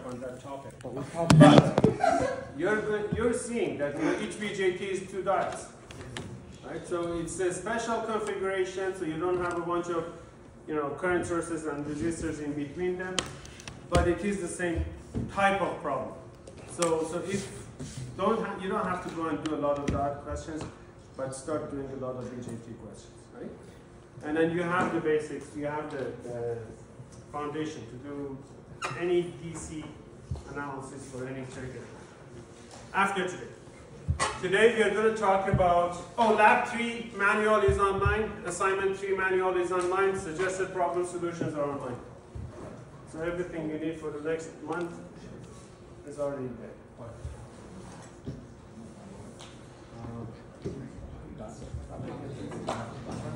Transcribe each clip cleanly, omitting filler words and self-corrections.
up on that topic. But you're seeing that each BJT is 2 diodes. Right? So it's a special configuration, so you don't have a bunch of current sources and resistors in between them, but it is the same type of problem. So if you don't have to go and do a lot of diode questions, but start doing a lot of BJT questions, right? And then you have the basics, you have the foundation to do any DC analysis for any circuit after today. Today we are going to talk about, Lab 3 manual is online, Assignment 3 manual is online, suggested problem solutions are online. So everything you need for the next month is already there.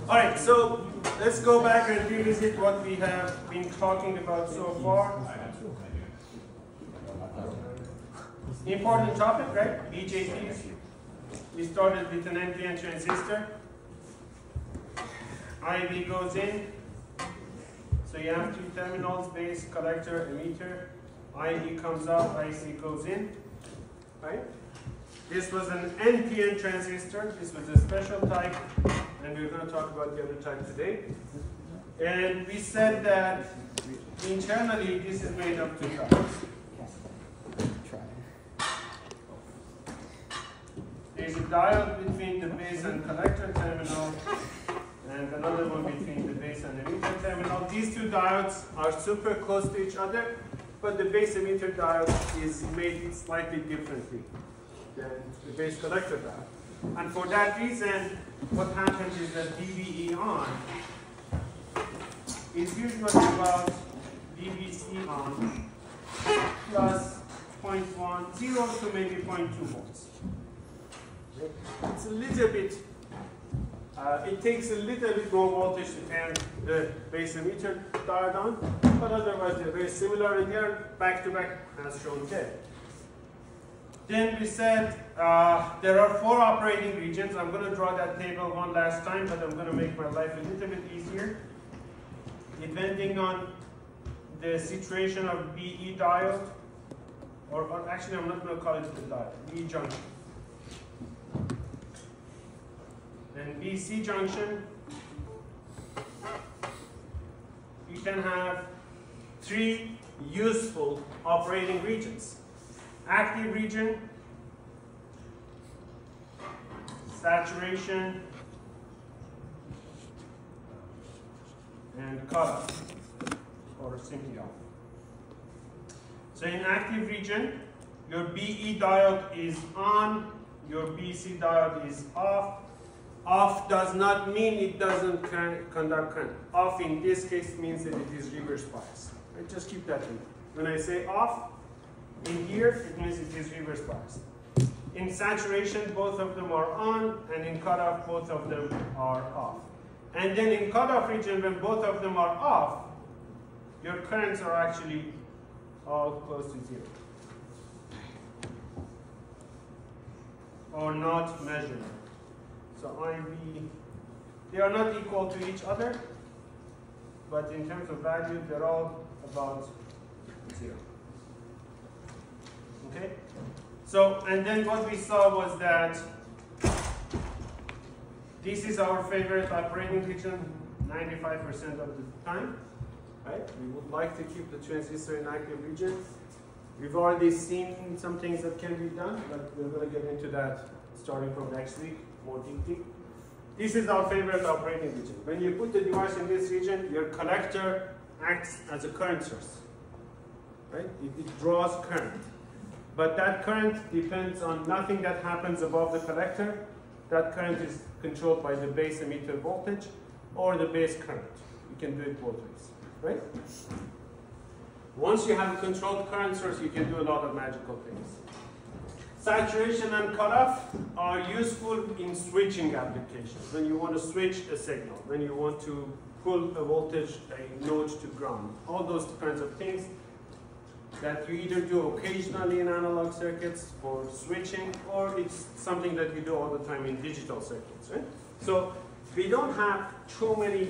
Alright, so let's go back and revisit what we have been talking about so far. Important topic, right? BJTs. We started with an NPN transistor. IV goes in. So you have 2 terminals, base, collector, emitter. IV comes out, IC goes in. Right? This was an NPN transistor. This was a special type. And we're going to talk about the other type today. And we said that internally this is made of 2 diodes. There's a diode between the base and collector terminal, and another one between the base and emitter terminal. These 2 diodes are super close to each other, but the base emitter diode is made slightly differently than the base collector diode. And for that reason, what happens is that DBE on is usually about DBC on plus 0.1, 0 to maybe 0.2 volts. It's a little bit, it takes a little bit more voltage to turn the base emitter diode on, but otherwise they're very similar, and they're back to back as shown there. Then we said there are 4 operating regions. I'm going to draw that table one last time, but I'm going to make my life a little bit easier. Depending on the situation of BE diode, or actually I'm not going to call it the diode, BE junction. Then BC junction, you can have 3 useful operating regions. Active region, saturation, and cutoff, or simply off. So in active region, your BE diode is on, your BC diode is off. Off does not mean it doesn't conduct current. Off in this case means that it is reverse bias. Right? Just keep that in mind. When I say off, in here, it means it is reverse bias. In saturation, both of them are on, and in cutoff, both of them are off. And then in cutoff region, when both of them are off, your currents are actually all close to 0. Or not measurable. So IV, they are not equal to each other, but in terms of value, they're all about 0. Okay? So, and then what we saw was that this is our favorite operating region 95% of the time. Right? We would like to keep the transistor in active region. We've already seen some things that can be done, but we're going to get into that starting from next week, more deeply. This is our favorite operating region. When you put the device in this region, your collector acts as a current source. Right? It draws current. But that current depends on nothing that happens above the collector. That current is controlled by the base emitter voltage or the base current. You can do it both ways. Right? Once you have a controlled current source, you can do a lot of magical things. Saturation and cutoff are useful in switching applications. When you want to switch a signal, when you want to pull a voltage, a node to ground, all those kinds of things that you either do occasionally in analog circuits for switching, or it's something that you do all the time in digital circuits. Right? So we don't have too many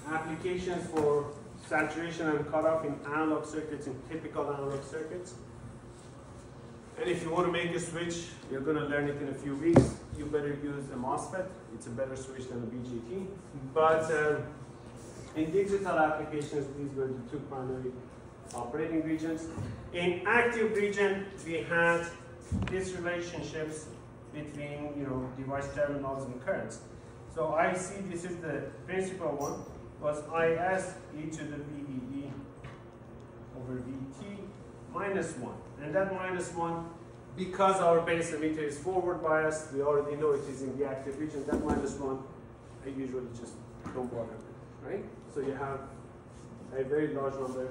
applications for saturation and cutoff in analog circuits, in typical analog circuits. And if you want to make a switch, you're going to learn it in a few weeks. You better use a MOSFET. It's a better switch than a BJT. But in digital applications, these were the two primary operating regions. In active region, we had these relationships between device terminals and currents. So IC, this is the principal one, was IS e to the VEE over VT minus 1. And that minus 1, because our base emitter is forward biased, we already know it is in the active region, that minus 1, I usually just don't bother with, right? So you have a very large number.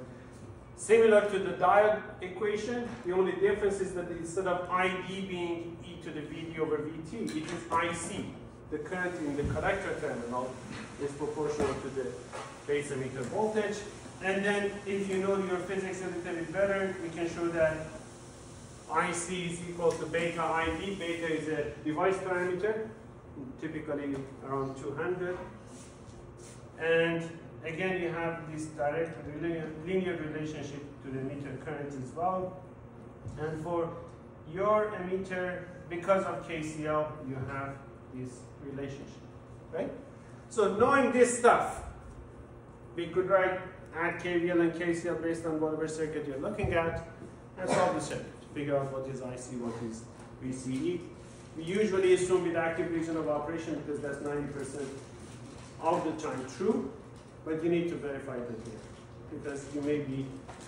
Similar to the diode equation, the only difference is that instead of ID being e to the VD over VT, it is IC. The current in the collector terminal is proportional to the base emitter voltage. And then if you know your physics a little bit better, we can show that IC is equal to beta ID. Beta is a device parameter, typically around 200. And again, you have this direct linear relationship to the emitter current as well. And for your emitter, because of KCL, you have this relationship, right? So knowing this stuff, we could add KVL and KCL based on whatever circuit you're looking at and solve the circuit. Figure out what is IC, what is VCE. We usually assume with active region of operation because that's 90% of the time true, but you need to verify that here because you may be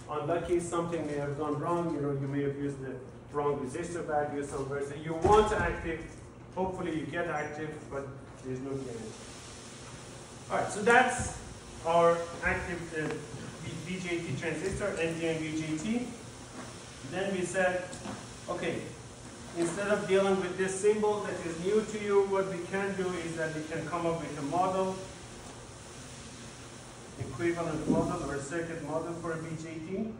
unlucky, something may have gone wrong, you may have used the wrong resistor value somewhere. So you want active, hopefully you get active, but there's no guarantee. All right, so that's our active BJT transistor, NPN BJT. Then we said, okay, instead of dealing with this symbol that is new to you, what we can do is that we can come up with a model, equivalent model or circuit model for a BJT.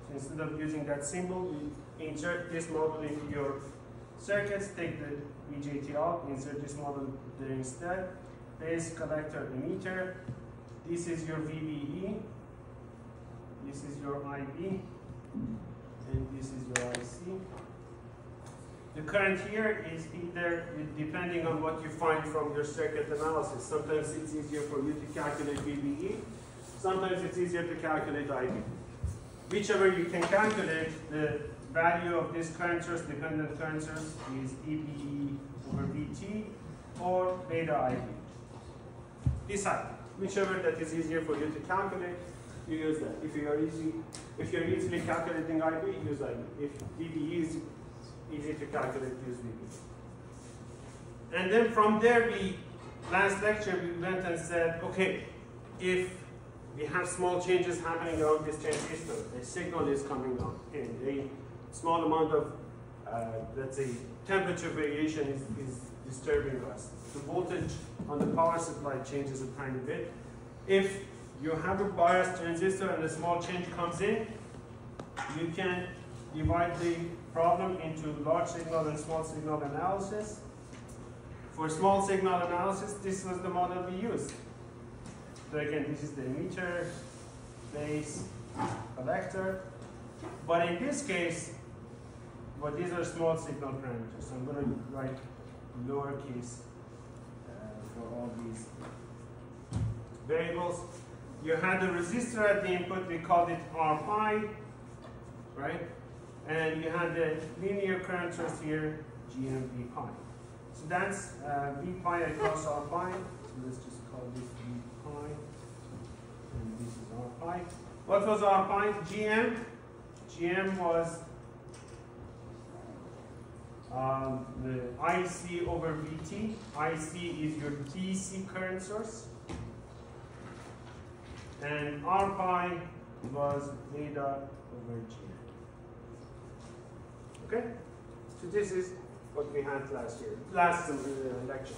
So instead of using that symbol, we insert this model into your circuits, take the BJT out, insert this model there instead. Base collector emitter. This is your VBE. This is your IB. And this is your IC. The current here is either, depending on what you find from your circuit analysis. Sometimes it's easier for you to calculate VBE. Sometimes it's easier to calculate IB. Whichever you can calculate, the value of this current source, dependent current source, is EBE over VT or beta IB. Decide. Whichever that is easier for you to calculate, you use that. If you're easily calculating IB, use IB. If VBE is easy to calculate, use VBE. And then from there, last lecture, we went and said, okay, if we have small changes happening around this transistor, a signal is coming on, and a small amount of, let's say, temperature variation is disturbing us. The voltage on the power supply changes a tiny bit. If you have a biased transistor and a small change comes in, you can divide the problem into large signal and small signal analysis. For small signal analysis, this was the model we used. So again, this is the emitter, base, collector. But in this case, these are small signal parameters. So I'm going to write lowercase for all these variables. You had a resistor at the input, we called it R pi, right? And you had the linear current source here, GM V pi. So that's V pi across R pi. So let's just call this V pi. And this is R pi. What was R pi? GM. GM was the IC over VT. IC is your DC current source. And R pi was beta over GM. Okay? So this is what we had last lecture.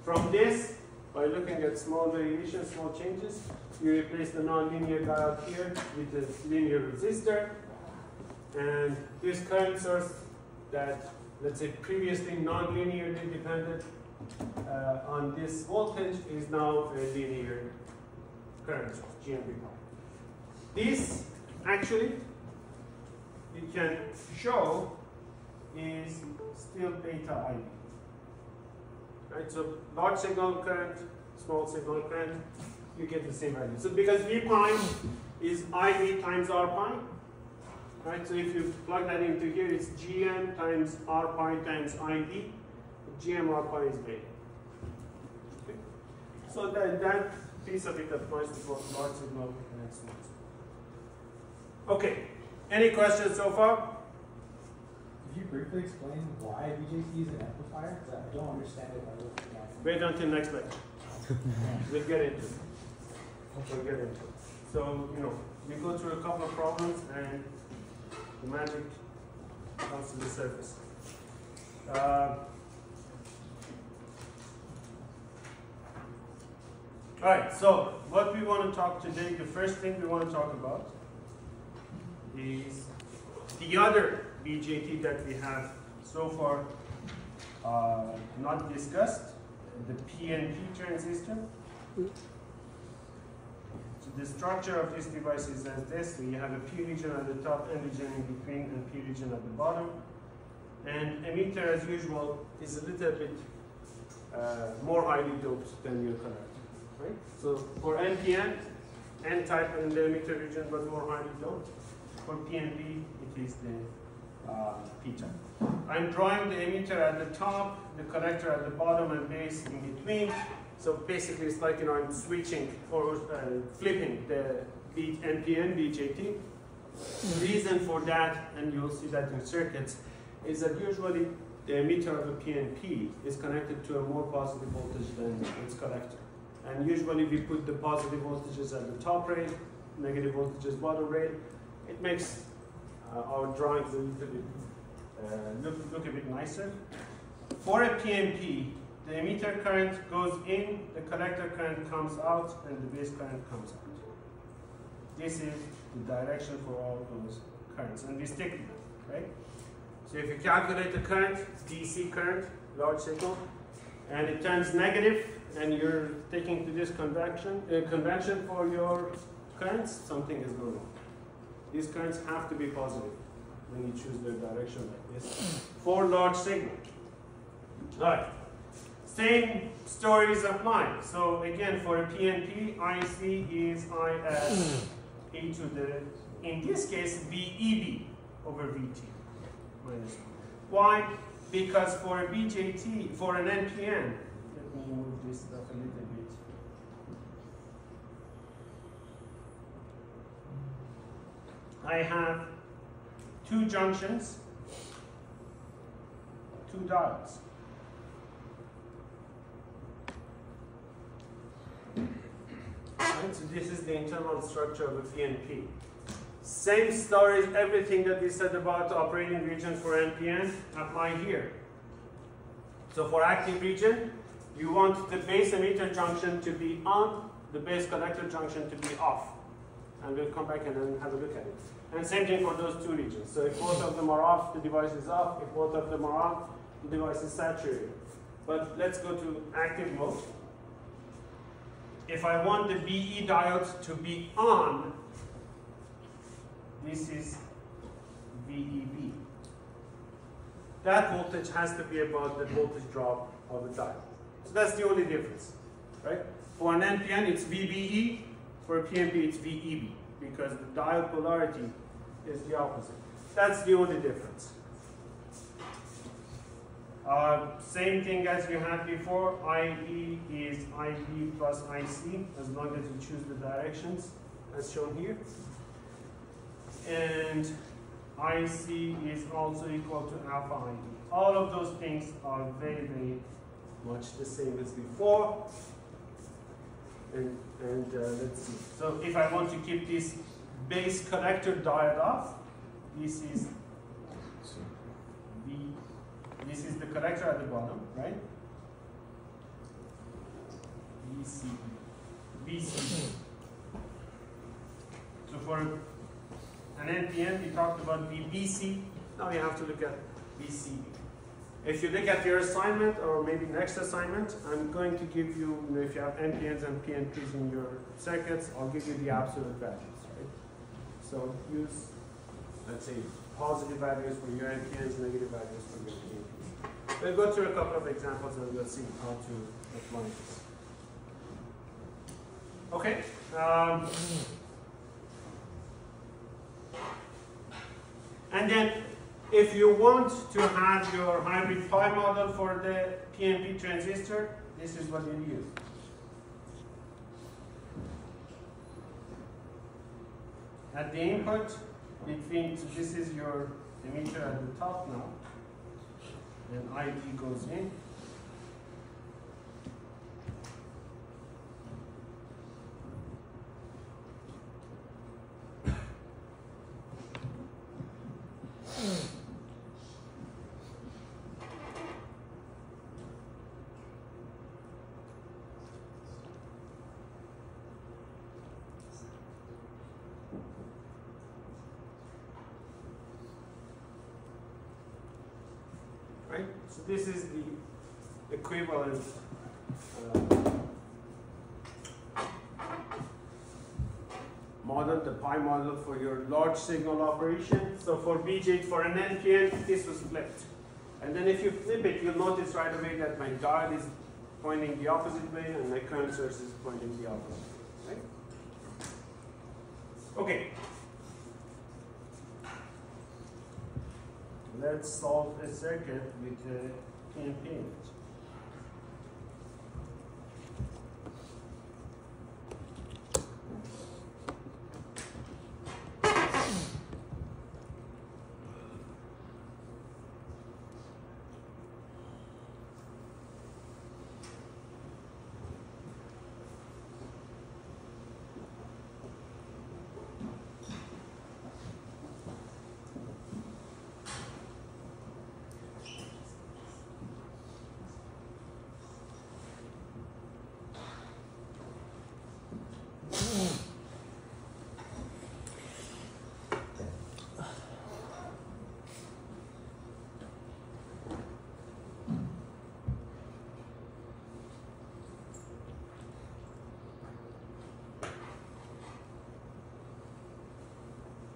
From this, by looking at small variations, small changes, you replace the nonlinear diode here with the linear resistor. And this current source that, let's say, previously non-linearly depended on this voltage is now a linear current source, GMV pi. This actually you can show is still beta IB. Right? So large signal current, small signal current, you get the same value. So because V prime is IB times R pi, right? So if you plug that into here, it's GM times R pi times IB. GM R pi is beta. Okay. So that piece of it applies to both large signal and small signal. Okay. Any questions so far? Could you briefly explain why BJT is an amplifier? Because I don't understand it by looking at it. Wait until next lecture. We'll get into it. We'll get into it. So, we go through a couple of problems and the magic comes to the surface. Alright, so what we want to talk today, the first thing we want to talk about is the other BJT that we have so far not discussed, the PNP transistor. So the structure of this device is as this. We have a P region at the top, N region in between, and P region at the bottom. And emitter, as usual, is a little bit more highly doped than your collector. Right? So for NPN, N-type in the emitter region, but more highly doped. For PNP, it is the P-type. I'm drawing the emitter at the top, the collector at the bottom, and base in between. So basically, it's like I'm switching or flipping the NPN BJT. The reason for that, and you'll see that in circuits, is that usually the emitter of a PNP is connected to a more positive voltage than its collector. And usually we put the positive voltages at the top rail, negative voltages bottom rail. It makes our drawings a little bit look a bit nicer. For a PNP, the emitter current goes in, the collector current comes out, and the base current comes out. This is the direction for all those currents, and we stick to them, right? So if you calculate the current, DC current, large signal, and it turns negative, and you're taking to this convention for your currents, something is going on. These currents have to be positive when you choose their direction like this for large signal. All right. Same stories apply. So again, for a PNP, IC is I as e to the, in this case, VEB over VT minus 1. Why? Because for a BJT, for an NPN, let me move this stuff a little bit. I have two junctions, two diodes. Right, so this is the internal structure of a PNP. Same stories, everything that we said about operating region for NPN apply here. So for active region, you want the base emitter junction to be on, the base collector junction to be off. And we'll come back and then have a look at it. And same thing for those two regions. So if both of them are off, the device is off. If both of them are on, the device is saturated. But let's go to active mode. If I want the BE diode to be on, this is VEB. That voltage has to be about the voltage drop of the diode. So that's the only difference, right? For an NPN, it's VBE. For a PNP, it's VEB, because the diode polarity is the opposite. That's the only difference. Same thing as you had before, IE is IB plus IC, as long as you choose the directions, as shown here. And IC is also equal to alpha ID. All of those things are very, very much the same as before. And let's see. So if I want to keep this base collector diode off, this is the collector at the bottom, right? VCB. So for an NPN, we talked about VBC. Now we have to look at VCB. If you look at your assignment, or maybe next assignment, I'm going to give you, if you have NPNs and PNPs in your circuits, I'll give you the absolute values, right? So use, let's say, positive values for your NPNs, negative values for your PNPs. We'll go through a couple of examples and we'll see how to apply this. Okay. And then, if you want to have your hybrid pi model for the PNP transistor, this is what you use. At the input, between, so this is your emitter at the top now, and ID goes in. Right? So this is the equivalent model, the pi model for your large signal operation. So for BJ, for an NPN, this was flipped. And then if you flip it, you'll notice right away that my diode is pointing the opposite way and my current source is pointing the opposite way. Right? Okay. Let's solve a circuit with a PNP image.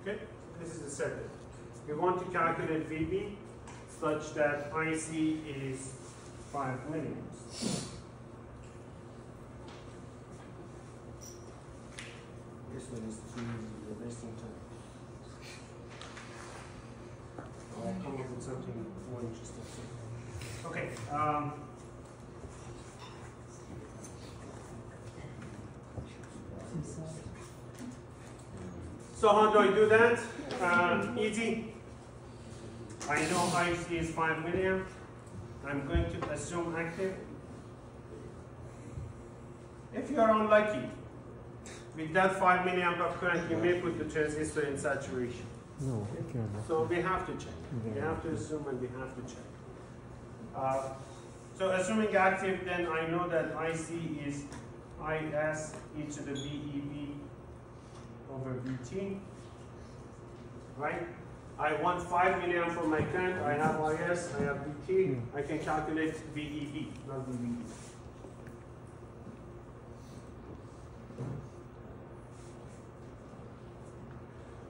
Okay, this is the circuit. We want to calculate VB such that IC is 5 milliamps. This one is too easy, you're wasting time. I'll come up with something more interesting. Okay. So how do I do that? Easy. I know IC is 5 milliamp. I'm going to assume active. If you are unlucky, with that 5 milliamp of current, you may put the transistor in saturation. No, okay. So we have to check. We have to assume and we have to check. So assuming active, then I know that IC is IS e to the VEB over VT, right? I want 5 milliamp for my current. I have IS, I have VT. I can calculate VEB, not VEB.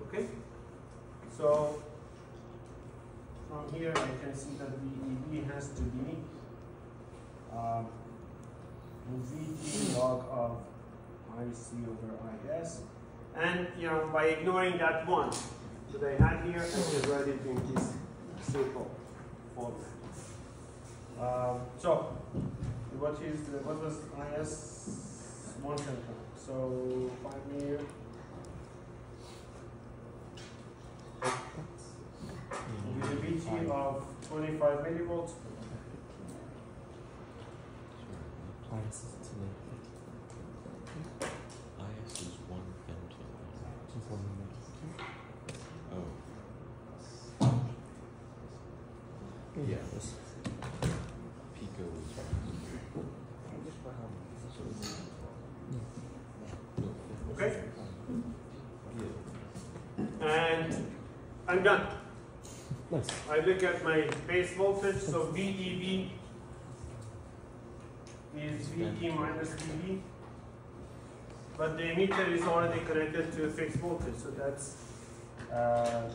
Okay? So from here I can see that VEB has to be VT log of IC over IS. And by ignoring that one that I had here, I can write it in this simple format. So what was IS 1 10. So 5 milliamp. With a VT of 25 millivolts. IS is 1 femto. Oh. Yeah. Pico is. Okay? Yeah. And I'm done. Nice. I look at my base voltage, so VEB is VE minus VB. But the emitter is already connected to a fixed voltage, so that's to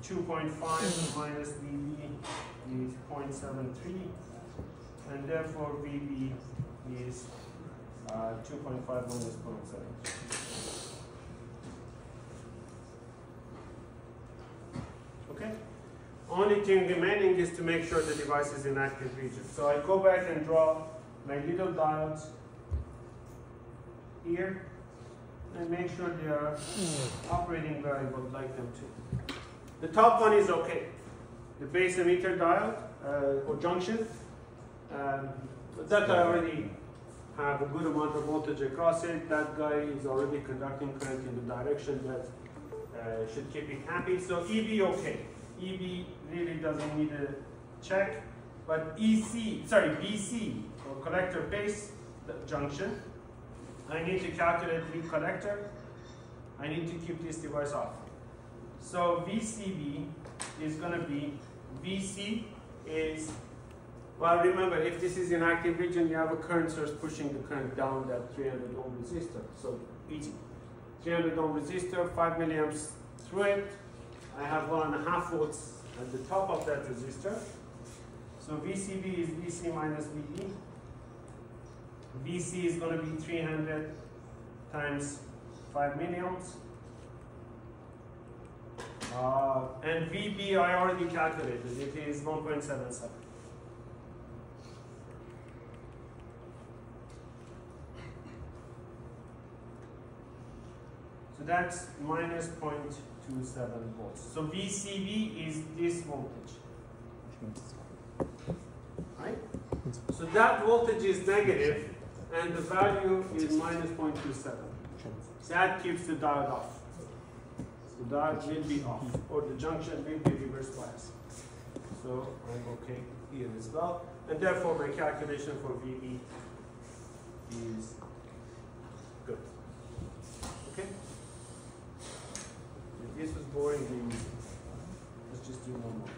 2.5 minus VB is 0.73, and therefore VB is 2.5 minus 0.73. Okay? Only thing remaining is to make sure the device is in active region. So I go back and draw my little diodes here and make sure they are operating where I would like them to. The top one is okay. The base emitter diode or junction, that I already have a good amount of voltage across it. That guy is already conducting current in the direction that should keep it happy. So EB okay. EB really doesn't need a check, but BC or collector base junction, I need to calculate lead collector. I need to keep this device off. So VCB is going to be, VC is, well, remember, if this is in active region, you have a current source pushing the current down that 300 ohm resistor. So easy. 300 ohm resistor, 5 milliamps through it. I have 1.5 volts at the top of that resistor. So VCB is VC minus VE. VC is going to be 300 times 5 milliamps. And VB I already calculated. It is 1.77. So that's minus 0.27 volts. So VCB is this voltage. Right? So that voltage is negative, and the value is minus 0.27. That keeps the diode off. The diode will be off, or the junction will be reverse biased. So I'm okay here as well. And therefore my calculation for VB is good. Okay? If this was boring, then let's just do one more.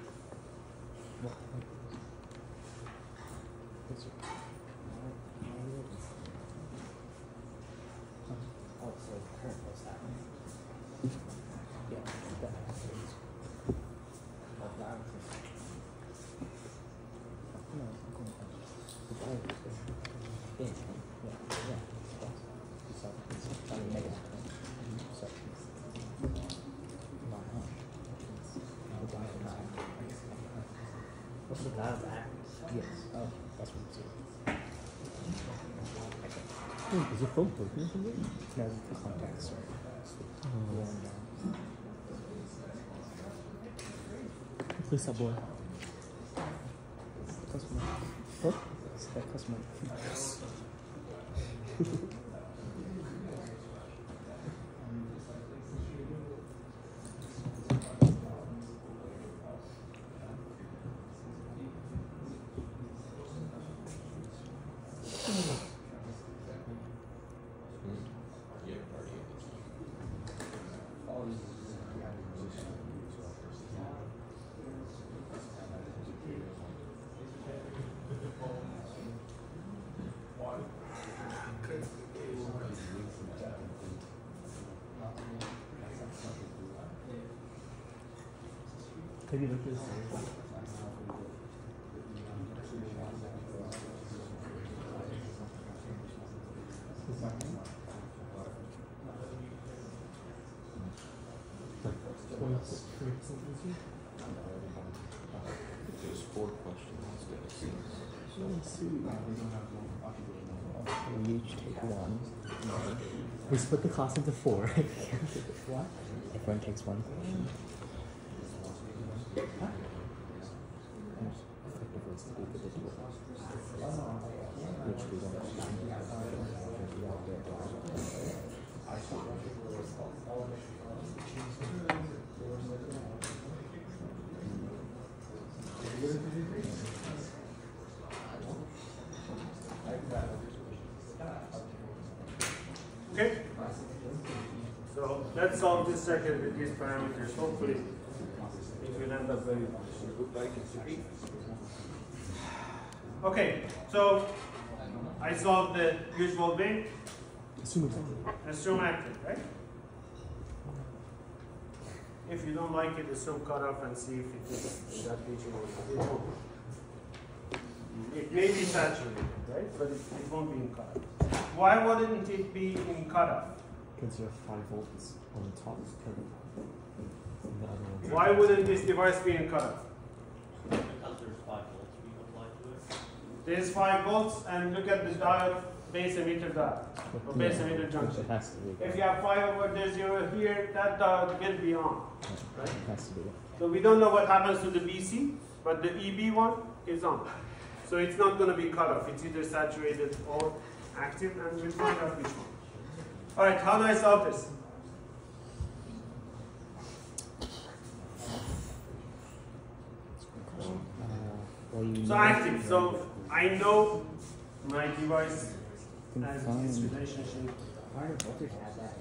What's the diode at? Yes. Oh, that's what it's doing. Is it phone broken or something? No, the contacts are worn down. Who's that boy? Customer. What? It's that customer. Have you looked at this? There's 4 questions instead of 6. Let's see. We each take one. We split the class into 4. What? Everyone takes one question. Which we don't Okay? So let's solve this circuit with these parameters. Hopefully it will end up very like it should be. Okay, so I solved the usual way. Assume it's on. Assume active, right? If you don't like it, assume cutoff and see if it is in that region or not. It won't. It may be saturated, right? But it won't be in cutoff. Why wouldn't it be in cutoff? Because you have 5 volts on the top and the other one. Why wouldn't this device be in cutoff? Because there's 5 volts being applied to it. There's 5 volts, and look at the diode, base emitter diode, or base emitter junction. It has to be. If you have 5 over there, 0 here, that diode will be on. Right? It has to be. So we don't know what happens to the BC, but the EB one is on. So it's not going to be cut off. It's either saturated or active, and we'll find out which one. All right, how do I solve this? So active. So I know my device has this relationship. Why do voltage have that?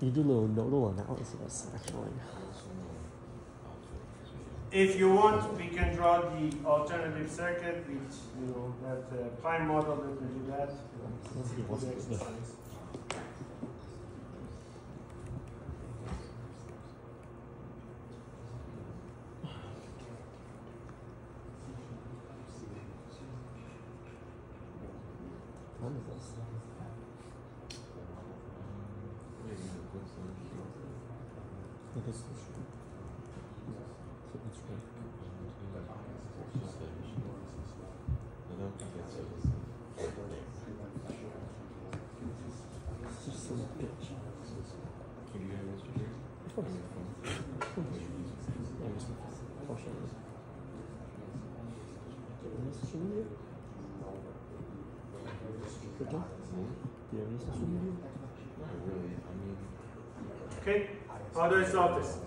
You do a little nodal analysis, actually. If you want, we can draw the alternative circuit, which, you know, that prime model, let me do that. What is this? What is this? So it's right. It's just some bitch. Of course. Yeah, just I'll show you. Any social media? Good job. Do you have any social media? Not really. I mean, Okay, how do I solve this?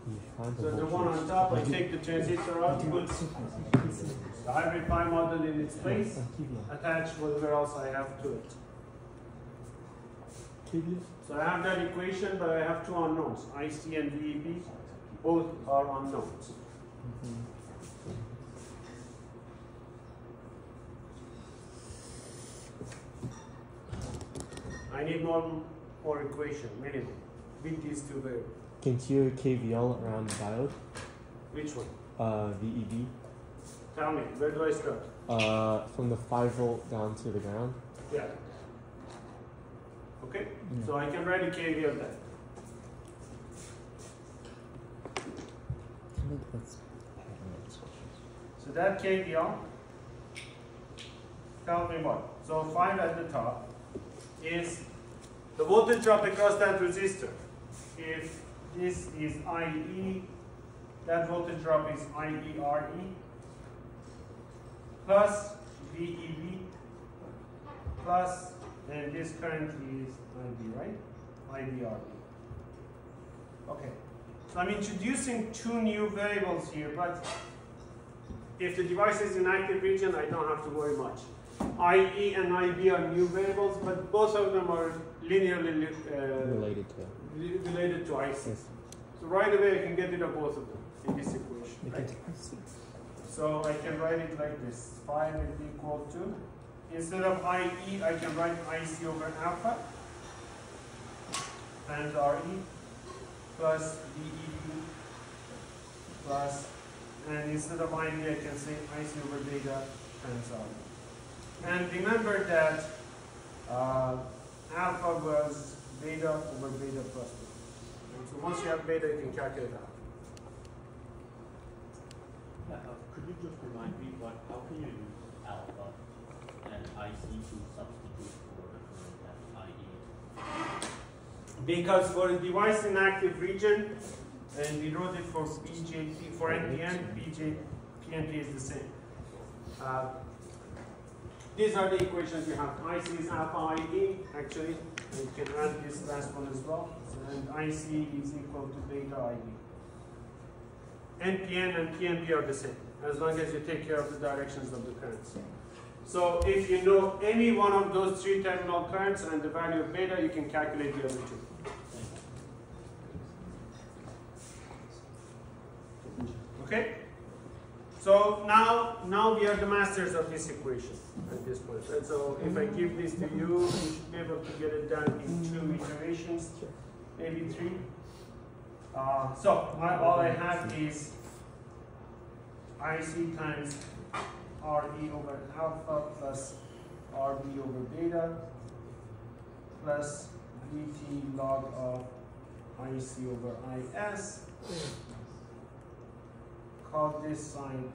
You find So the one on top, I take the transistor out, put the hybrid pi model in its place, attach whatever else I have to it. So I have that equation, but I have two unknowns, IC and VEB, both are unknowns. I need more equation, minimum, with these two variables. Can you KVL around the diode? Which one? VEB. Tell me, where do I start? From the 5 volt down to the ground. Yeah. Okay, so I can write a KVL then. So that KVL, tell me what? So 5 at the top is the voltage drop across that resistor. If this is IE, that voltage drop is IERE plus VEB plus, and this current is IB, right? IBRE. Okay, so I'm introducing two new variables here, but if the device is in active region, I don't have to worry much. IE and IB are new variables, but both of them are linearly related to IC. Yes. So right away I can get rid of both of them in this equation. Right? So I can write it like this. 5 will be equal to, instead of IE, I can write IC over alpha and RE plus VEB plus, and instead of IB, I can say IC over beta times RE. And remember that alpha was beta over beta plus beta. And so once you have beta, you can calculate alpha. Could you just remind me how can you use alpha and IC to substitute for the current at IE? Because for a device in active region, and we wrote it for BJT, for NPN, PNP is the same. These are the equations you have. IC is alpha IE, actually. And you can add this last one as well. And IC is equal to beta IE. NPN and PNP are the same, as long as you take care of the directions of the currents. So if you know any one of those three terminal currents and the value of beta, you can calculate the other two. Okay? So now we are the masters of this equation at this point. And so if I give this to you, you should be able to get it done in 2 iterations, maybe 3. All I have is IC times RE over alpha plus RB over beta plus VT log of IC over IS. Call this sign,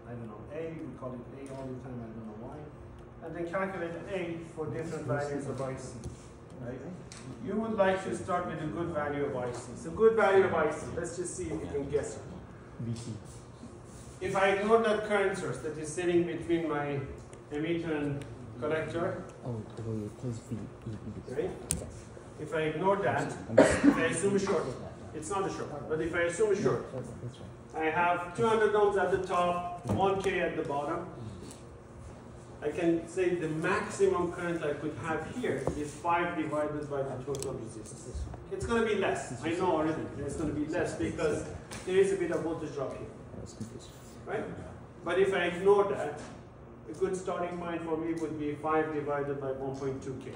I don't know, A, we call it A all the time, I don't know why. And then calculate A for different values of IC, right? You would like to start with a good value of IC. So good value of IC, let's just see if you can guess it. VT. If I ignore that current source that is sitting between my emitter and collector, Oh, plus V. right? If I ignore that, if I assume a short, it's not a short, but if I assume a short, That's right. I have 200 ohms at the top, 1K at the bottom. I can say the maximum current I could have here is 5 divided by the total resistance. It's going to be less. I know already. It's going to be less because there is a bit of voltage drop here, right? But if I ignore that, a good starting point for me would be 5 divided by 1.2K.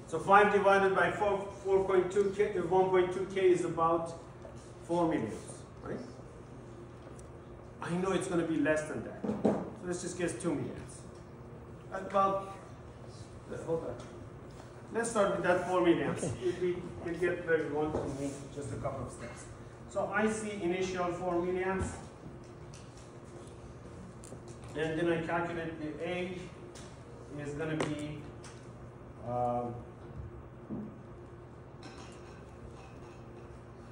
So 5 divided by 4.2K, 1.2K is about 4 milliamps, right? I know it's going to be less than that. So let's just guess 2 milliamps. Hold on. Let's start with that 4 milliamps. We'll get where we want to in just a couple of steps. So I see initial 4 milliamps. And then I calculate the A is going to be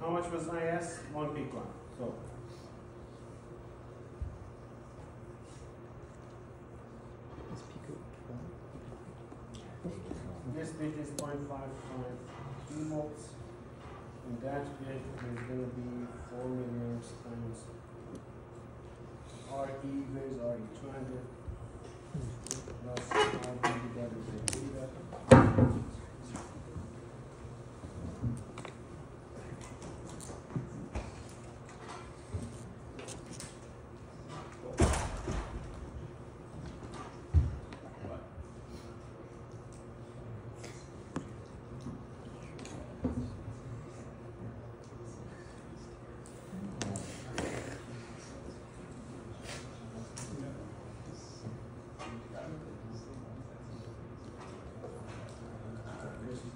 how much was IS? 1 picofarad. So this bit is 0.553 volts, and that bit is going to be 4 milliamps times RE. Where is RE? 200 plus RB divided by beta.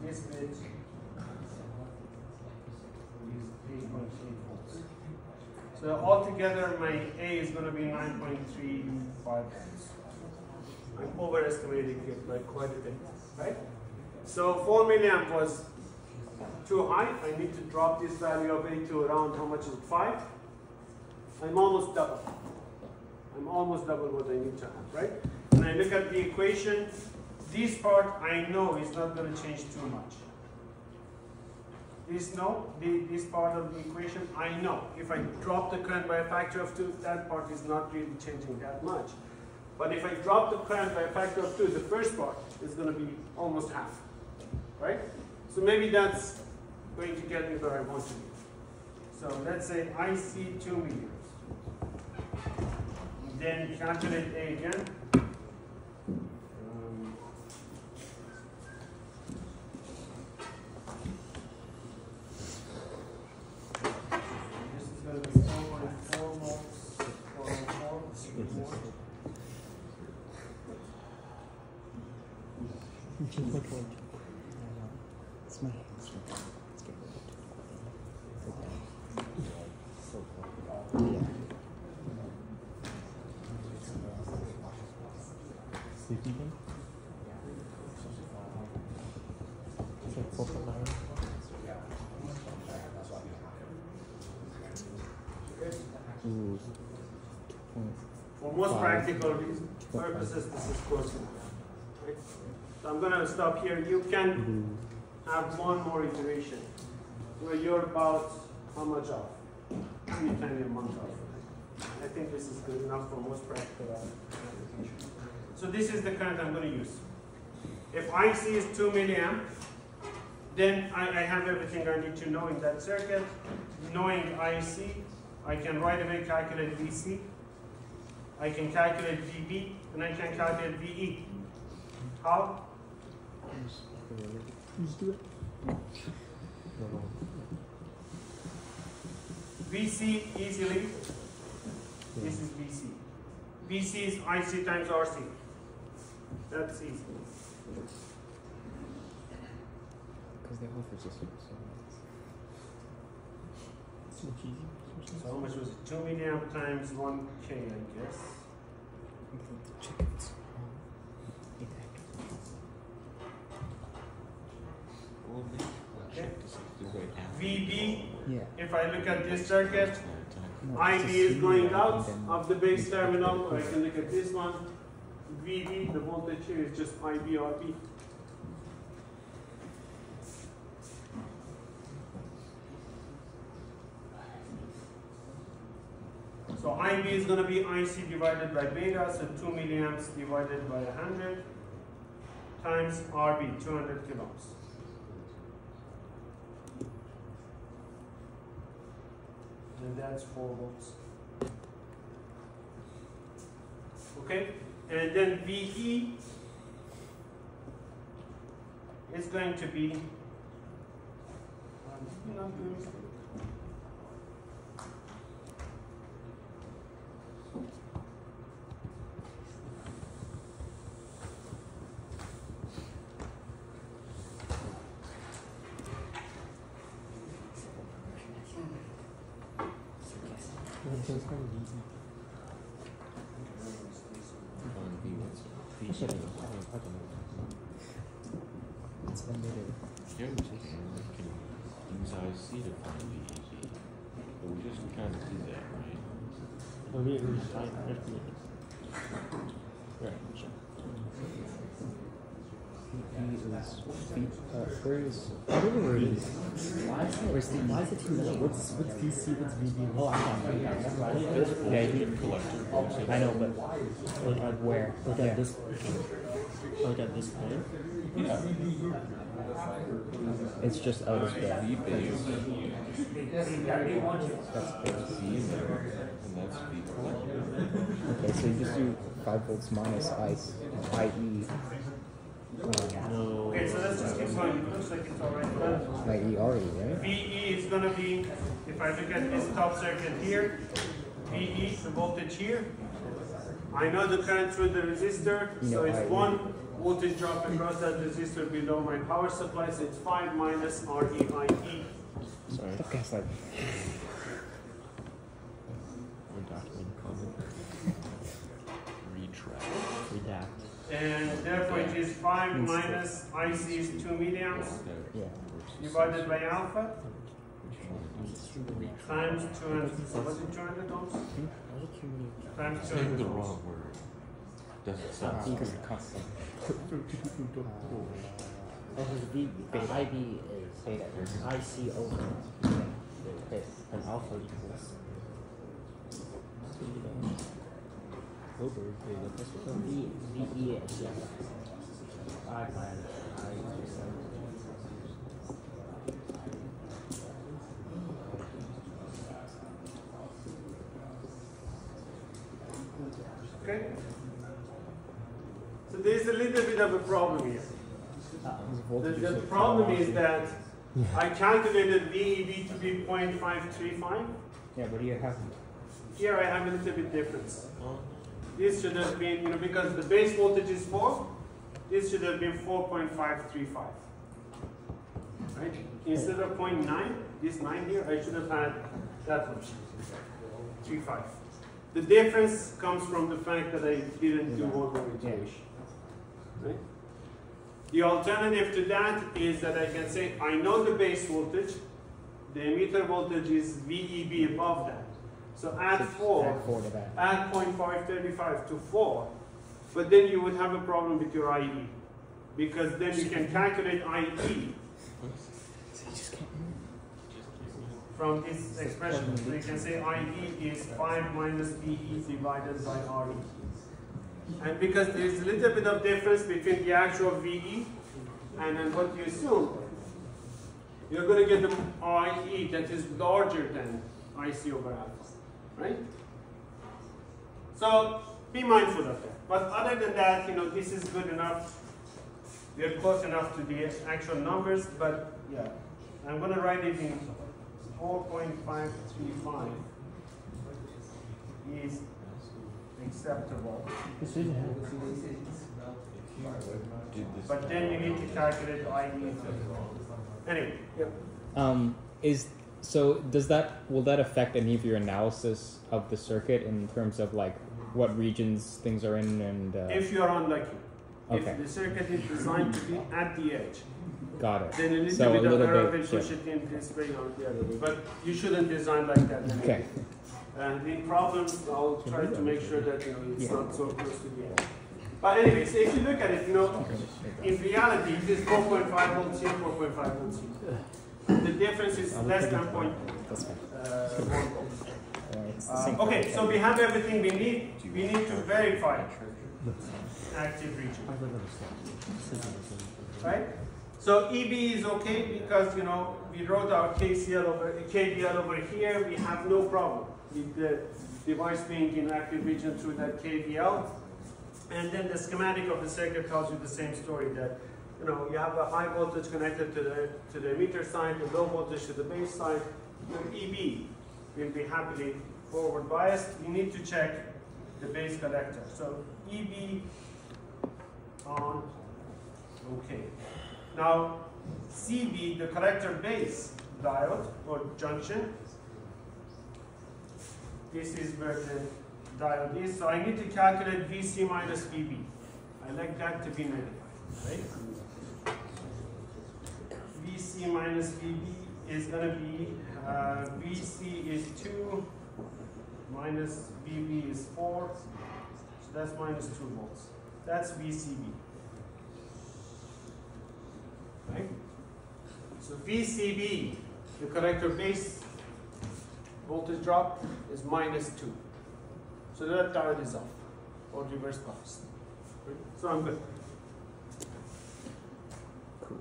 This bit is 8.8 volts. So altogether, my A is going to be 9.35 volts. I'm overestimating it by quite a bit, right? So 4 milliamp was too high. I need to drop this value of A to around, how much is it, 5? I'm almost double. I'm almost double what I need to have, right? When I look at the equation, this part I know is not going to change too much. This part of the equation, I know. If I drop the current by a factor of 2, that part is not really changing that much. But if I drop the current by a factor of 2, the first part is going to be almost half, right? So maybe that's going to get me where I want to be. So let's say I see 2 milliamps. Then calculate A again. This is going to be 4.4 volts, 4.4, It's my hands. Sleeping thing? It's like 4.9. Ooh. For most practical purposes, this is close enough. Right? So I'm going to stop here. You can have one more iteration where you're about how much off? Tiny a month off. I think this is good enough for most practical applications. So this is the current I'm going to use. If IC is 2 milliamp, Then I have everything I need to know in that circuit. Knowing IC, I can right away calculate VC. I can calculate VB, and I can calculate VE. How? Just do it. VC easily. This is VC. VC is IC times RC. That's easy. Because they offer systems. So much easier. So how much was it? 2 milliamp times 1K, I guess. Check if it's Okay. The way out. VB, yeah. if I look at this circuit, No, IB it's a is going similar, out and then of the base terminal, or I can look at this one. VB, the voltage here is just IB, RB. So IB is going to be IC divided by beta, so 2 milliamps divided by 100 times RB, 200 kiloohms. And that's 4 volts. Okay, and then VE is going to be, I don't know. It's limited. Here we can use IC to find VEB. But we just kind of do that, right? Well, we find everything. Right, sure. Where is? I don't know where it is. Why is it 2 million? What's DC? What's VB? Oh, I found it. That's Yeah, you- collector. I know, but Look at where? Look Yeah. at this. Look at this point. Yeah. It's just out of the. V base, That's base. V in there, and that's V collector. Okay, so you just do 5 volts minus IE. No. okay, so let's just keep going. It looks like it's already done. IE already, right? VE is going to be, if I look at this top circuit here, VE, the voltage here. I know the current through the resistor, You so know, it's IE. 1 voltage drop across that resistor below my power supply, so it's 5 minus REIE. Sorry. That guy's like. Document comment. Retract. Redact. And therefore it is 5 minus IC is 2 milliamps Yeah. divided by alpha Retract. times 200, so was it 200 ohms? Times It's the 200 ohms. wrong word. Doesn't sound Because it costs like. Oh, the V, IB is IC over an alpha equals. Over, VE is I minus I. Okay? So there's a little bit of a problem here. The problem is that I calculated VEB to be 0.535. Yeah, but you have. Here I have a little bit difference. This should have been, because the base voltage is 4, this should have been 4.535. Right? Instead of 0.9, this 9 here, I should have had that one, 3.5. The difference comes from the fact that I didn't do all the integration. Right? The alternative to that is that I can say, I know the base voltage, the emitter voltage is VEB above that. So add 4, Add 4 to that. add 0.535 to 4, but then you would have a problem with your IE. Because then you can calculate IE from this expression. So you can say IE is 5 minus VE divided by RE. And because there's a little bit of difference between the actual VE and then what you assume, you're going to get the IE that is larger than IC over alpha, right? So be mindful of that. But other than that, this is good enough. We are close enough to the actual numbers, but yeah, I'm going to write it in 4.535 is acceptable. But then you need to calculate IE. Anyway, yep. Will that affect any of your analysis of the circuit in terms of like what regions things are in and? If you are unlucky. Okay. If the circuit is designed to be at the edge, Got it. then a little So bit a of little error bit, will push sure. it in this way or the other way. But you shouldn't design like that. Okay. And the problems, I'll try to make sure that it's not so close to the edge. But anyway, so if you look at it, in reality, it is 4.5 volts here, 4.5 volts here. The difference is less than 1 volt. Okay, so we have everything we need. We need to verify active region. Right? So EB is okay because we wrote our KVL over here. We have no problem with the device being in active region through that KVL. And then the schematic of the circuit tells you the same story that you have a high voltage connected to the emitter side, the low voltage to the base side. Your EB will be happily forward biased. You need to check the base collector. So EB on, okay. Now CB, the collector base diode or junction, this is where the diode is. So I need to calculate VC minus VB. I like that to be negative, right? VC minus VB is going to be, VC is 2, minus VB is 4, so that's minus 2 volts. That's VCB. Right? So VCB, the collector base voltage drop, is minus 2. So that diode is off, or reverse biased. Right? So I'm good. Cool.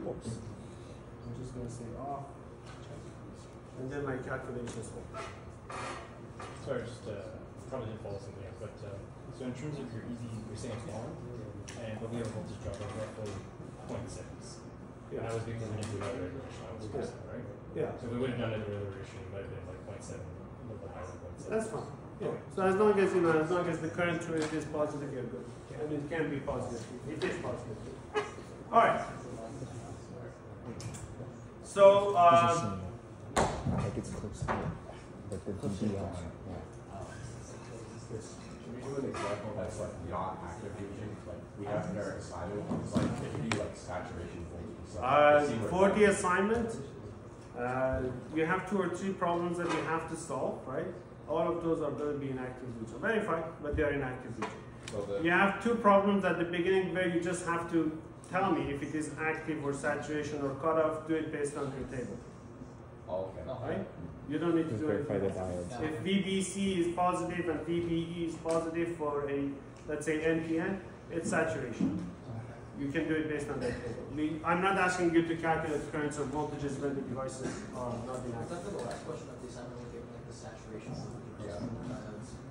Whoops. I'm just going to say off, and then my calculations will. Sorry, just probably didn't follow something up, but so in terms of your EV, you're saying it's long, but we have a voltage drop of roughly 0.6. Yeah. And that was because we didn't do another iteration, I was guessing, right? Yeah. So if we would have done another iteration, it might have been like 0.7, a little bit higher than 0.7. That's fine. Yeah. So as long as the current rate is positive, you're good. And it can be positive. It is positive. All right. So like it's close to like the DD on it. Should we do an example that's like not active region? Like we have there excited. It's like if you do like saturation voltage. For the assignment, you have 2 or 3 problems that you have to solve, right? All of those are going to be in active region. Verified, but they are in active region. So You have 2 problems at the beginning where you just have to tell me if it is active or saturation or cutoff. Do it based on your table. okay. Right? You don't need to Just do verify the anything. diodes. If VBC is positive and VBE is positive for a, let's say, NPN, it's saturation. You can do it based on that table. I'm not asking you to calculate currents or voltages when the devices are not in Was that active. for the last question of the assignment we gave, like the saturation? Yeah.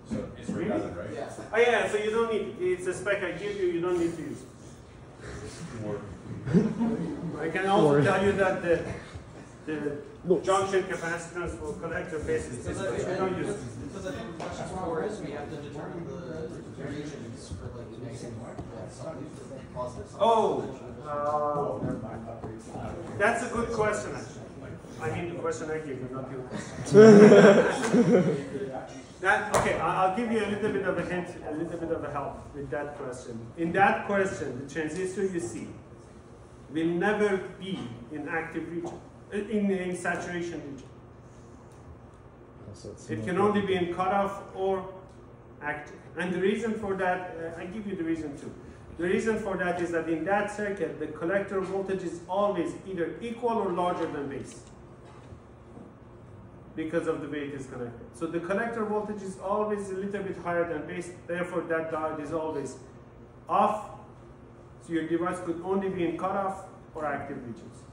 So it's redundant, right? Yeah. Oh yeah, so you don't need, it's a spec I give you, you don't need to use it. Or I can also tell you that the junction capacitance for collector basis is, but you don't use it. Because I think the question before is we have to determine the regions for like the negative, positive. Oh, that's a good question actually. I mean the question I gave you, not you. Okay, I'll give you a little bit of a hint, a little bit of a help with that question. In that question, the transistor you see will never be in active region, in saturation region. So it's It can only be in cutoff or active. And the reason for that, I give you the reason too. The reason for that is that in that circuit, the collector voltage is always either equal or larger than base, because of the way it is connected. So the collector voltage is always a little bit higher than base, therefore that diode is always off. So your device could only be in cutoff or active regions.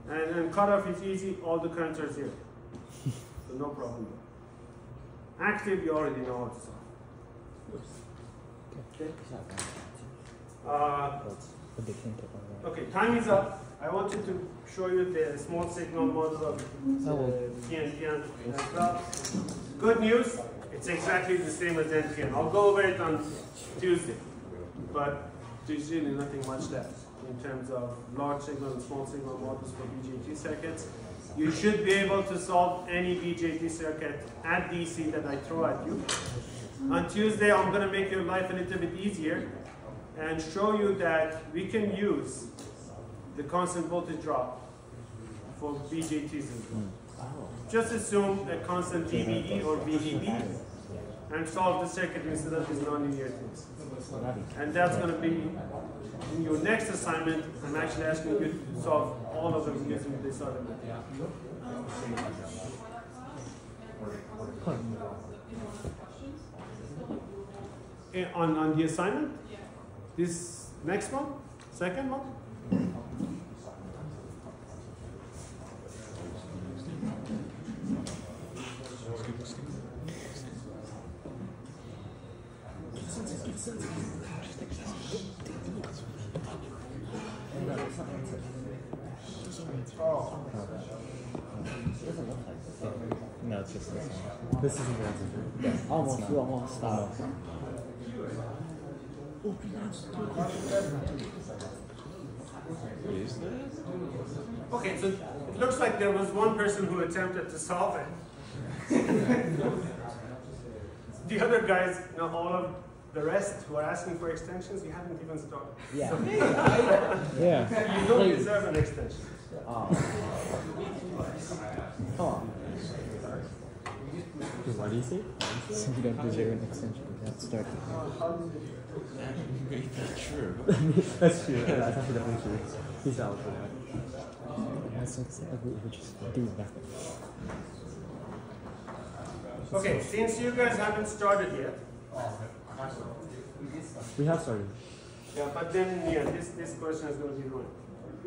And cutoff is easy, all the currents are zero. So no problem there. Active, you already know how to solve. Okay. But they can't take one, right? Okay, time is up. I wanted to show you the small signal model of PNP as well. Good news, it's exactly the same as NPN. I'll go over it on Tuesday, but there's really nothing much left in terms of large signal and small signal models for BJT circuits. You should be able to solve any BJT circuit at DC that I throw at you. On Tuesday, I'm going to make your life a little bit easier and show you that we can use the constant voltage drop for BJTs as well. Just assume a constant VBE or VDB and solve the circuit instead of these nonlinear things. And that's going to be in your next assignment. I'm actually asking you to solve all of them using this other method. On the assignment? This next one? Second one? Oh. No, it's just this one. This isn't the answer. Yeah, Almost, it's you not. almost stopped. What is that? Okay, so it looks like there was one person who attempted to solve it. The other guys, all of the rest who are asking for extensions, you haven't even started. Yeah. So, Yeah. you don't deserve an extension. Oh. Come on. What do you say? So you don't deserve an extension. That's start. Ain't that true? That's true. That's actually definitely true. He's out for that. That's we just do nothing. Okay, since you guys haven't started yet, We have started. yeah, but then this question is going to be ruined.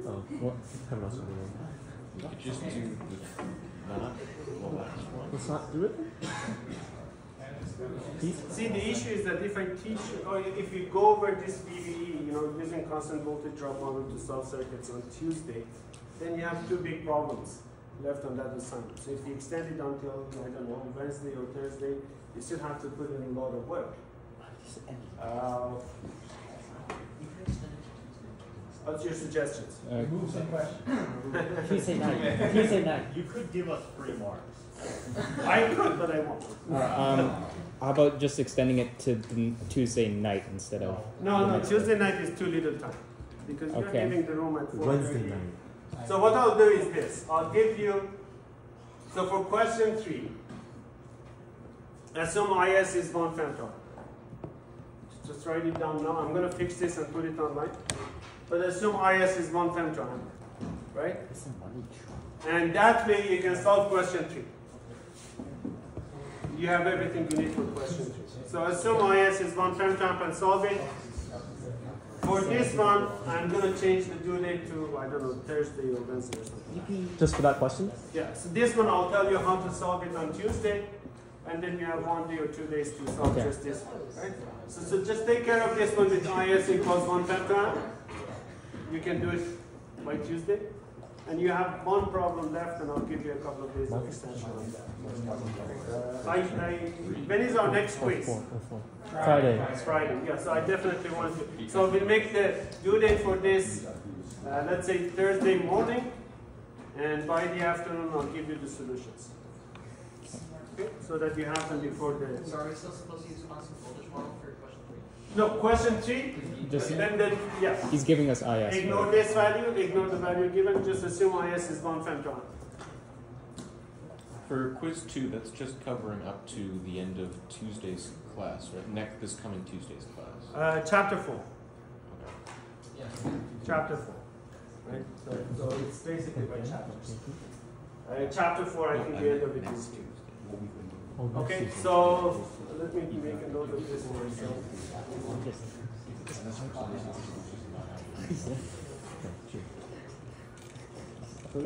Oh, what? Have not started yet. You could just do the not the last one. Let's not do it. Please. See, the issue is that if I teach, or if we go over this VBE, using constant voltage drop model to solve circuits on Tuesday, then you have two big problems left on that assignment. So if you extend it until, I don't know, Wednesday or Thursday, you still have to put in a lot of work. What's your suggestions? Move some questions. Tuesday night. Tuesday night. You could give us 3 marks. I could, but I won't. How about just extending it to the Tuesday night instead of? No, Tuesday night is too little time. Because you're Okay. leaving the room at 4:30. Wednesday night. So what I'll do is this. I'll give you, so for question 3, assume IS is 1 femton. Just write it down now. I'm going to fix this and put it online. But assume IS is 1 femton, right? And that way you can solve question 3. You have everything you need for question 3. So assume IS is 1 femton and solve it. For this one, I'm going to change the due date to, I don't know, Thursday or Wednesday or something. Just for that question? Yeah, so this one I'll tell you how to solve it on Tuesday, and then you have 1 day or 2 days to solve just this one, right? So just take care of this one with IS equals 1 femton. You can do it by Tuesday. And you have one problem left, and I'll give you a couple of days of extension on that. When is our next quiz? Friday. It's Friday, yeah, so I definitely want to. So we'll make the due date for this, let's say Thursday morning, and by the afternoon I'll give you the solutions. Okay, so that you have them before the. So are we still supposed to use constant voltage model for question 3? No, question 3, Just then, yeah. he's giving us IS. Ignore this value, ignore the value given, just assume IS is 1 femton. For quiz 2, that's just covering up to the end of Tuesday's class, right? This coming Tuesday's class. Chapter 4. Yes. Chapter 4. Right? So it's basically by chapters. Chapter 4, I think the end of it is here. Okay, so let me make a note of this for myself. So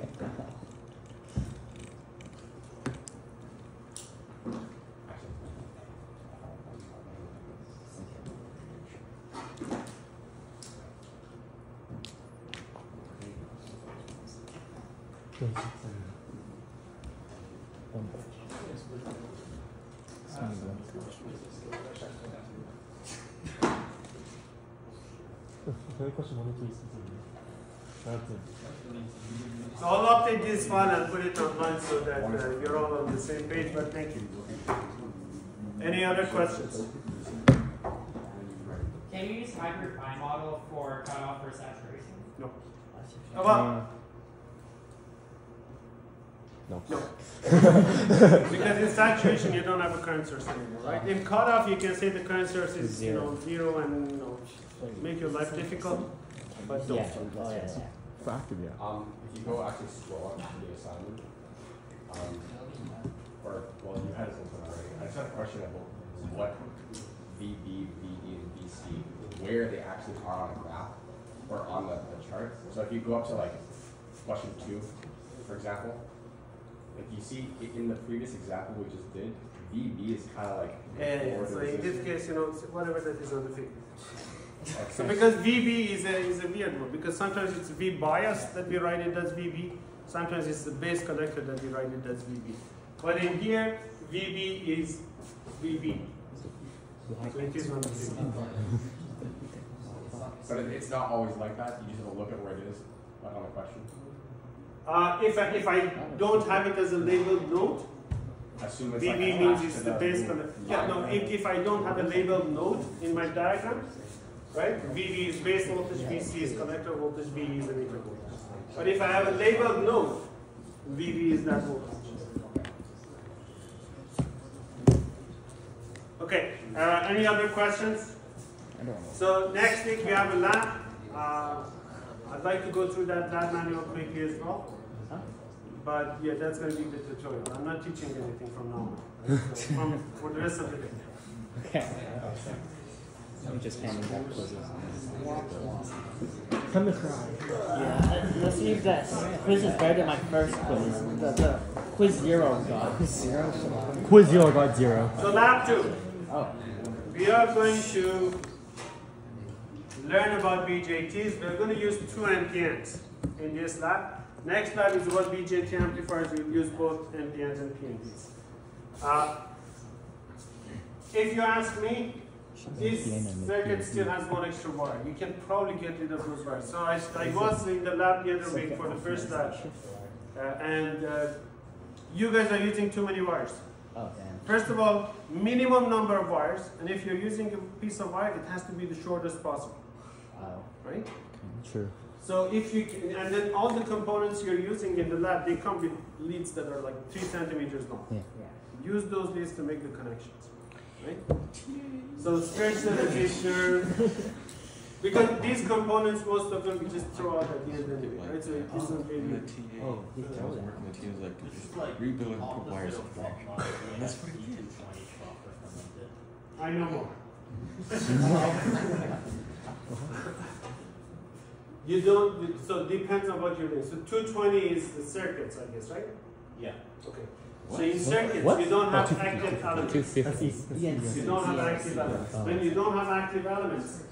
I'll update this file and put it online so that you're all on the same page, but thank you. Any other questions? Can you use hybrid pi model for cutoff or saturation? No. How about? No. No. Because in saturation you don't have a current source anymore, right? In cutoff you can say the current source is zero and make your life difficult, but don't. If you go actually scroll up to the assignment, or well, you had something already. I just had a question about what VB, VE, and VC, where they actually are on a graph or on the chart. So if you go up to like question 2, for example, like you see in the previous example we just did, VB is kind of like So in this case, whatever that is on the figure. So because VB is a weird one, because sometimes it's V bias that we write it as VB, sometimes it's the base collector that we write it as VB. But in here, VB is VB. So it is on the figure. But it's not always like that. You just have to look at where it is, like on the question. If I don't have it as a labeled node, Assume it's VB like means it's the base collector. Yeah, no, if I don't have a labeled node in my diagram, right? VB is base voltage, VC is collector voltage, VE is emitter voltage. But if I have a labeled node, VB is that voltage. Okay, any other questions? I don't know. So next week we have a lab. I'd like to go through that lab manual quickly as well. But yeah, that's going to be the tutorial. I'm not teaching anything from now on. Right? So for the rest of the day. Okay. I'm just handing out quizzes. Yeah, let's see if that quiz is better than my first quiz. The quiz 0 got. Quiz 0 got 0. So lab 2. Oh. We are going to learn about BJTs. We're going to use 2 NPNs in this lab. Next lab is about BJT amplifiers. We'll use both NPNs and PNPs. If you ask me, this circuit still has 1 extra wire. You can probably get rid of those wires. So I was in the lab the other week for the first lab, and you guys are using too many wires. Oh, damn. First of all, minimum number of wires, and if you're using a piece of wire, it has to be the shortest possible. Right? True. So if you can, and then all the components you're using in the lab, they come with leads that are like 3 centimeters long. Yeah. Use those leads to make the connections. Right? So stretch the resistor. Because these components, most of them we just throw out at the end anyway, right? So it isn't really. Oh, I was working with he was like, just rebuild and put wires up there. And that's what he did. I know more. You don't, so it depends on what you're doing. So 220 is the circuits, I guess, right? Yeah. Okay. So in circuits, you don't have active elements. 250. You don't have active elements. When you don't have active elements,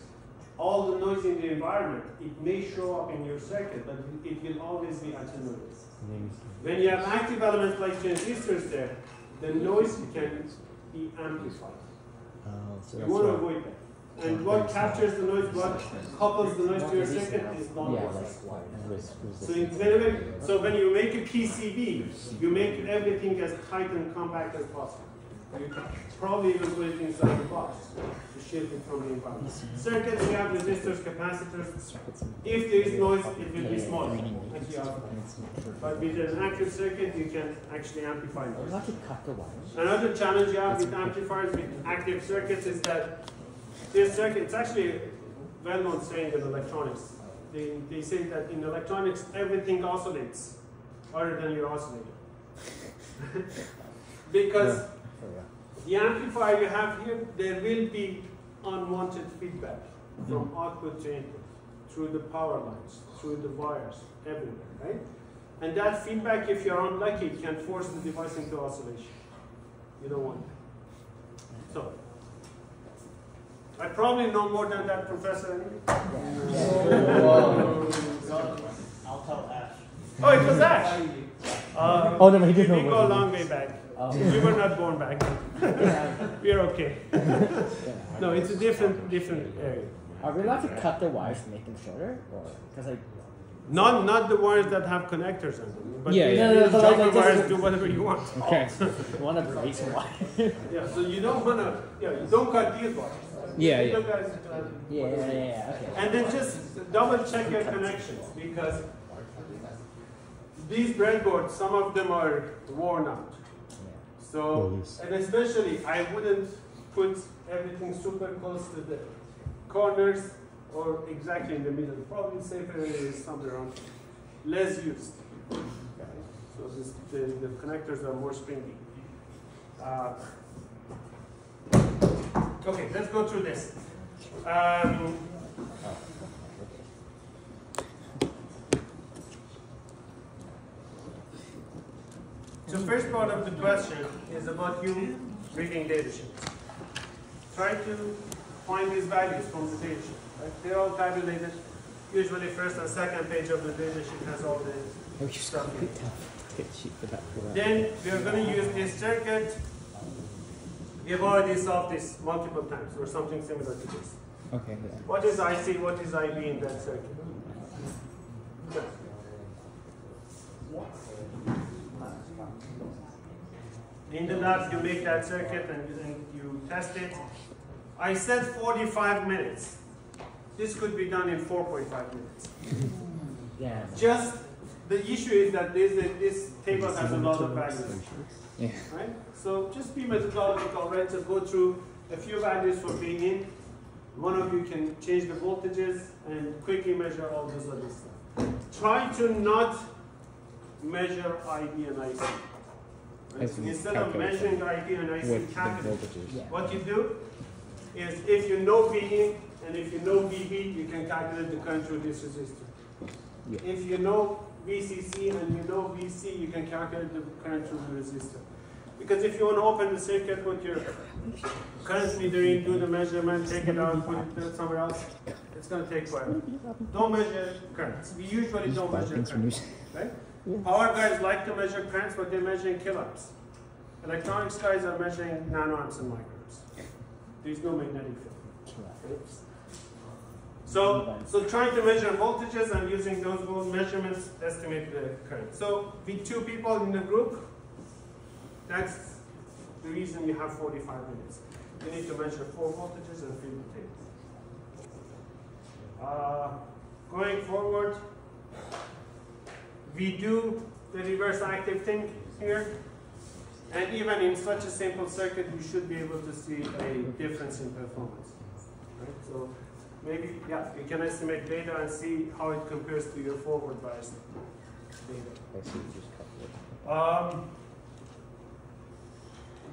all the noise in the environment, it may show up in your circuit, but it will always be attenuated. When you have active elements like transistors there, the noise can be amplified. So You that's want to why. avoid that. And what captures the noise, what couples the noise to your circuit is long Yeah, process. like So when you make a PCB, you make everything as tight and compact as possible. You can probably even put it inside the box to shield it from the environment. Circuits, you have resistors, capacitors. If there is noise, it will be smaller at the output. But with an active circuit, you can actually amplify noise. How to cut the wires? Another challenge you have with amplifiers with active circuits is that this circuit, it's actually a well-known saying in electronics. They say that in electronics, everything oscillates other than your oscillator. Because the amplifier you have here, there will be unwanted feedback from output to input, through the power lines, through the wires, everywhere, right? And that feedback, if you're unlucky, can force the device into oscillation. You don't want that. So, I probably know more than that, Professor. Anyway. I'll tell Ash. Oh, it was Ash. Oh, no, he didn't We know go a what long way back. We were not born back then. We're okay. No, it's a different area. Are we allowed to cut the wires to make them shorter, or because like? Not the wires that have connectors on them. But Yeah, these yeah. No, but jumper like wires just- do whatever you want. Okay. You want to brace a wire? Yeah, so you don't wanna, you don't cut these wires. Yeah, You yeah. guys, Yeah, okay. And then just double check your connections, because these breadboards, some of them are worn out. So, and especially, I wouldn't put everything super close to the corners or exactly in the middle. Probably safer is somewhere around less used. So the connectors are more springy. Okay, let's go through this. So first part of the question is about you reading data sheets. Try to find these values from the data sheet. Right? They're all tabulated. Usually first and second page of the data sheet has all the stuff in it. Then we are going to use this circuit. We have already solved this multiple times or something similar to this. Okay. Yeah. What is IC, what is IB in that circuit? Yeah. In the lab, you make that circuit and you test it. I said 45 minutes. This could be done in 4.5 minutes. Yeah. Just the issue is that this table has a lot of values. Yeah. Right? So just be methodological, right? So go through a few values for being in. One of you can change the voltages and quickly measure all this other stuff. Try to not measure IB and IC. Right? So instead of measuring IB and IC, calculate. What you do is if you know VE and if you know VB, you can calculate the current through this resistor. Yeah. If you know VCC and you know VC, you can calculate the current through the resistor. Because if you want to open the circuit, put your current meter in, do the measurement, take it out, put it somewhere else, it's going to take forever. Don't measure currents. We usually don't measure currents. Right? Power guys like to measure currents, but they measure in kiloamps. Electronics guys are measuring nanoamps and microamps. There's no magnetic field. Okay? So trying to measure voltages and using those measurements estimate the current. So with 2 people in the group, that's the reason you have 45 minutes. You need to measure 4 voltages and fill the tables. Going forward, we do the reverse active thing here. And even in such a simple circuit, you should be able to see a difference in performance. Right? So maybe, yeah, you can estimate data and see how it compares to your forward bias data.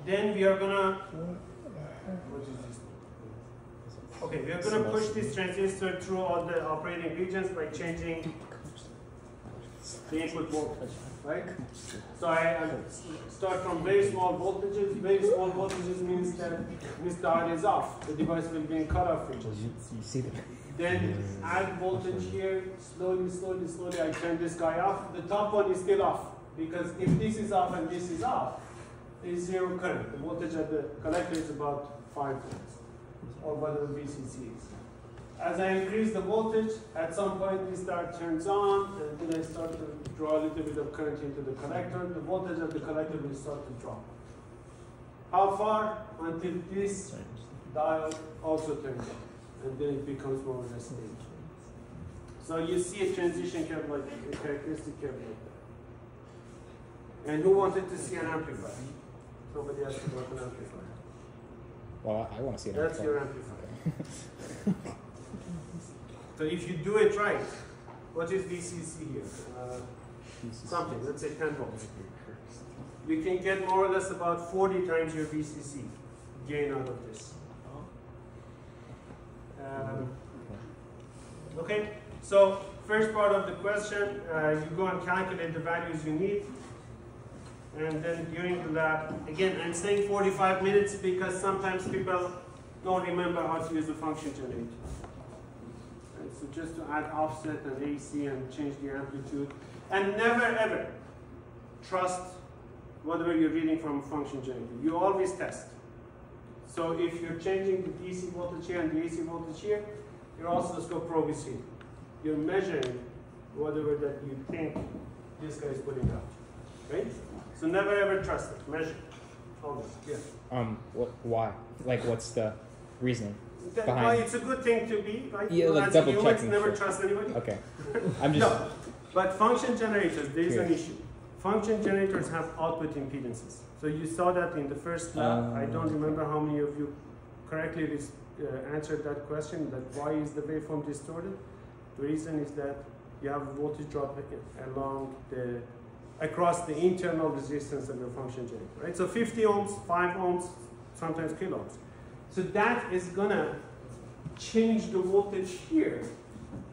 Then we are gonna, what is this? Okay, we are gonna push this transistor through all the operating regions by changing the input voltage, right? So I start from very small voltages. Very small voltages means that this diode is off. The device will be in cutoff region. Then add voltage here, slowly, slowly, slowly. I turn this guy off. The top one is still off because if this is off and this is off, there is 0 current. The voltage at the collector is about 5 volts, or whatever VCC is. As I increase the voltage, at some point this diode turns on, and then I start to draw a little bit of current into the collector. The voltage of the collector will start to drop. How far? Until this diode also turns on, and then it becomes more or less stable. So you see a transition curve like a characteristic curve like that. And who wanted to see an amplifier? Somebody asked about an amplifier. Well, I want to see it. That's your amplifier. So if you do it right, what is VCC here? Something, let's say 10 volts. We can get more or less about 40 times your VCC gain out of this. Okay, so first part of the question, you go and calculate the values you need. And then during the lab, again, I'm saying 45 minutes because sometimes people don't remember how to use the function generator. Right, so just to add offset and AC and change the amplitude. And never ever trust whatever you're reading from a function generator. You always test. So if you're changing the DC voltage here and the AC voltage here, your oscilloscope probe is here. You're measuring whatever that you think this guy is putting out, right? So never ever trust it. Measure. Always. Yeah. Why? Like, what's the reasoning behind? Well, it's a good thing to be, right? Yeah, like As double humans, checking. never trust anybody. Okay. I'm just. No, but function generators, there is an Curious. issue. Function generators have output impedances. So you saw that in the first lab. I don't remember how many of you correctly answered that question, that why is the waveform distorted? The reason is that you have a voltage drop along across the internal resistance of your function generator, right? So 50 ohms, 5 ohms, sometimes kilo ohms. So that is gonna change the voltage here,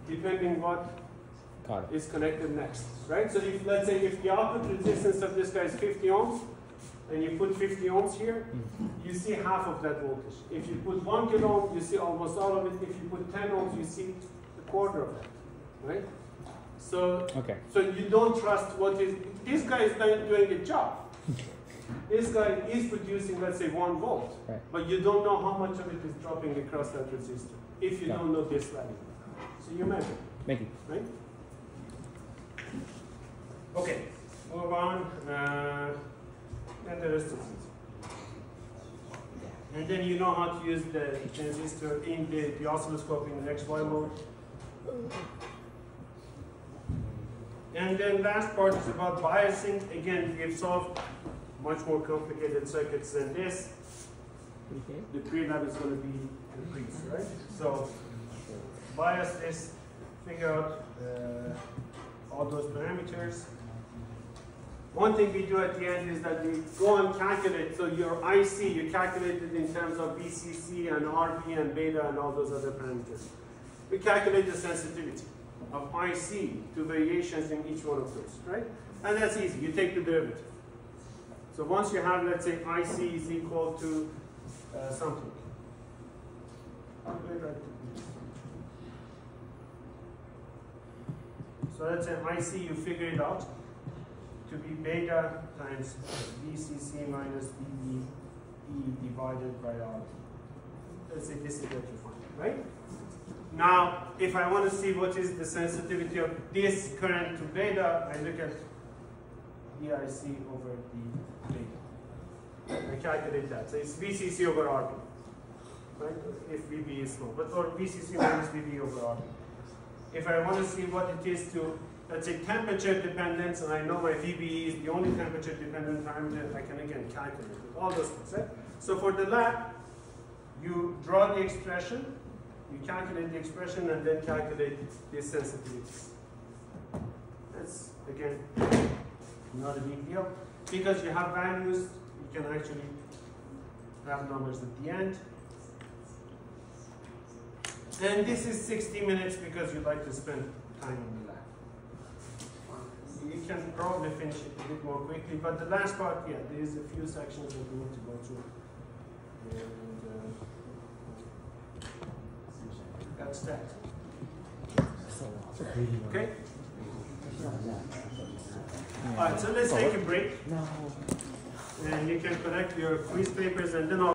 depending what is connected next, right? So if, let's say, if the output resistance of this guy is 50 ohms, and you put 50 ohms here, you see half of that voltage. If you put 1 kilo ohm, you see almost all of it. If you put 10 ohms, you see a quarter of that, right? So, so you don't trust what is, this guy is doing a job. This guy is producing, let's say, 1 volt, but you don't know how much of it is dropping across that resistor if you don't know this value. So you measure. Thank you. Right? Okay, move on. And the rest of it. And then you know how to use the transistor in the oscilloscope in the XY mode. And then last part is about biasing. Again, we've solved much more complicated circuits than this. The pre-lab is going to be the pre, right? So bias this, figure out all those parameters. One thing we do at the end is that we go and calculate, so your IC, you calculate it in terms of VCC and RB and beta and all those other parameters. We calculate the sensitivity of IC to variations in each one of those, right? And that's easy, you take the derivative. So once you have, let's say, IC is equal to something. So let's say IC, you figure it out to be beta times VCC minus VBE divided by R. Let's say this is what you find, right? Now, if I want to see what is the sensitivity of this current to beta, I look at DIC over the beta. I calculate that. So it's VCC over RB, right? If VB is small, but or VCC minus VB over RB. If I want to see what it is to, let's say, temperature dependence, and I know my VBE is the only temperature dependent parameter, I can again calculate it. All those things, right? So for the lab, you draw the expression, you calculate the expression, and then calculate the sensitivities. That's, again, not a big deal. Because you have values, you can actually have numbers at the end. And this is 60 minutes because you like to spend time in the lab. You can probably finish it a bit more quickly, but the last part, yeah, there is a few sections that we need to go through. And that's that. Okay? All right, so let's take a break. And you can collect your quiz papers, and then I'll